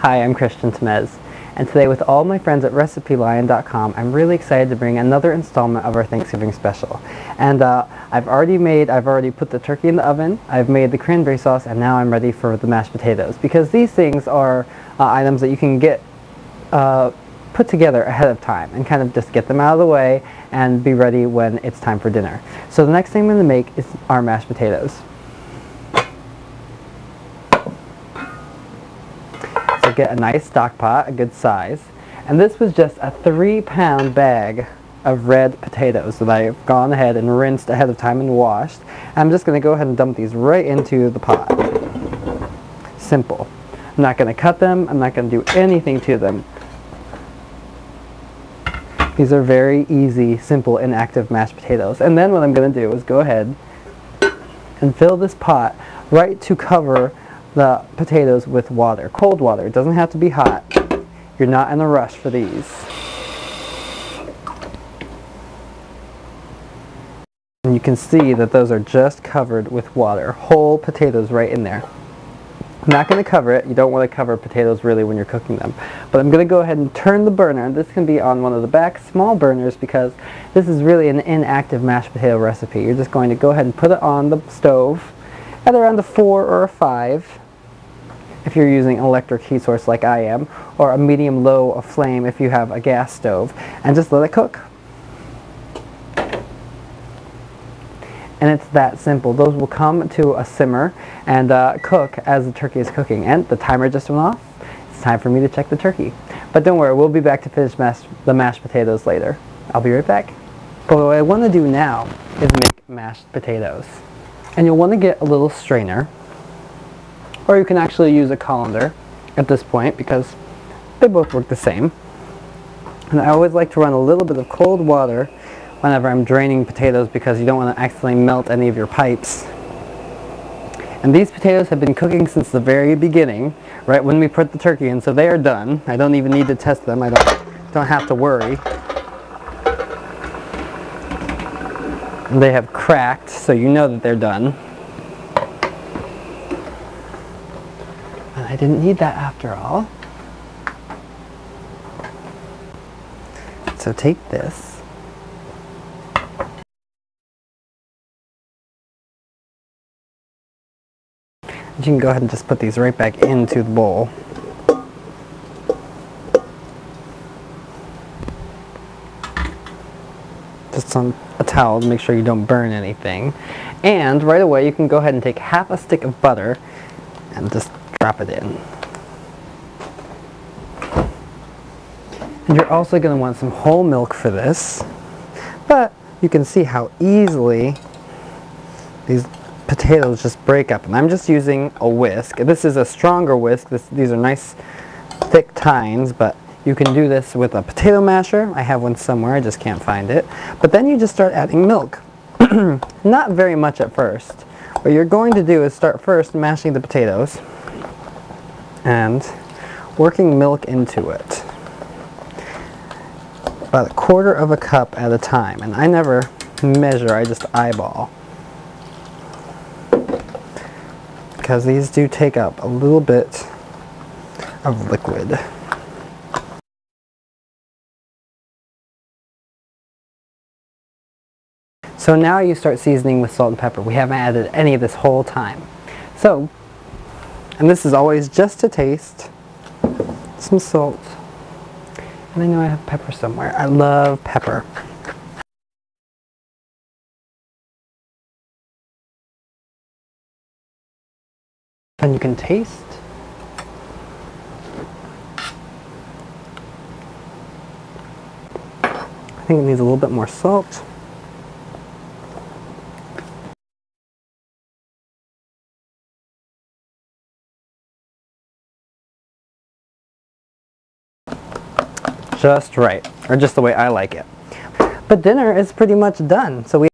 Hi, I'm Tamez, and today with all my friends at RecipeLion.com, I'm really excited to bring another installment of our Thanksgiving special. And I've already put the turkey in the oven, I've made the cranberry sauce, and now I'm ready for the mashed potatoes. Because these things are items that you can get put together ahead of time and kind of just get them out of the way and be ready when it's time for dinner. So the next thing I'm going to make is our mashed potatoes. So get a nice stock pot, a good size, and this was just a 3-pound bag of red potatoes that I've gone ahead and rinsed ahead of time and washed. I'm just going to go ahead and dump these right into the pot. Simple. I'm not going to cut them, I'm not going to do anything to them. These are very easy, simple, inactive mashed potatoes. And then what I'm going to do is go ahead and fill this pot right to cover the potatoes with water. Cold water. It doesn't have to be hot. You're not in a rush for these. And you can see that those are just covered with water. Whole potatoes right in there. I'm not going to cover it. You don't want to cover potatoes really when you're cooking them. But I'm going to go ahead and turn the burner. This can be on one of the back small burners because this is really an inactive mashed potato recipe. You're just going to go ahead and put it on the stove at around a 4 or a 5 if you're using an electric heat source like I am, or a medium-low flame if you have a gas stove, and just let it cook. And it's that simple. Those will come to a simmer and cook as the turkey is cooking. And the timer just went off. It's time for me to check the turkey. But don't worry, we'll be back to finish the mashed potatoes later. I'll be right back. But what I want to do now is make mashed potatoes. And you'll want to get a little strainer, or you can actually use a colander at this point because they both work the same. And I always like to run a little bit of cold water whenever I'm draining potatoes because you don't want to accidentally melt any of your pipes. And these potatoes have been cooking since the very beginning, right when we put the turkey in, so they are done. I don't even need to test them. I don't have to worry. And they have cracked, so you know that they're done. And I didn't need that after all. So take this. You can go ahead and just put these right back into the bowl. Just on a towel to make sure you don't burn anything. And right away you can go ahead and take half a stick of butter and just drop it in. And you're also going to want some whole milk for this. But you can see how easily these potatoes just break up, and I'm just using a whisk. This is a stronger whisk. These are nice thick tines, but you can do this with a potato masher. I have one somewhere, I just can't find it. But then you just start adding milk. Not very much at first. What you're going to do is start first mashing the potatoes and working milk into it. About 1/4 cup at a time, and I never measure, I just eyeball. Because these do take up a little bit of liquid. So now you start seasoning with salt and pepper. We haven't added any of this whole time. So, and this is always just to taste, some salt. And I know I have pepper somewhere. I love pepper. And you can taste. I think it needs a little bit more salt. Just right, or just the way I like it. But dinner is pretty much done. So we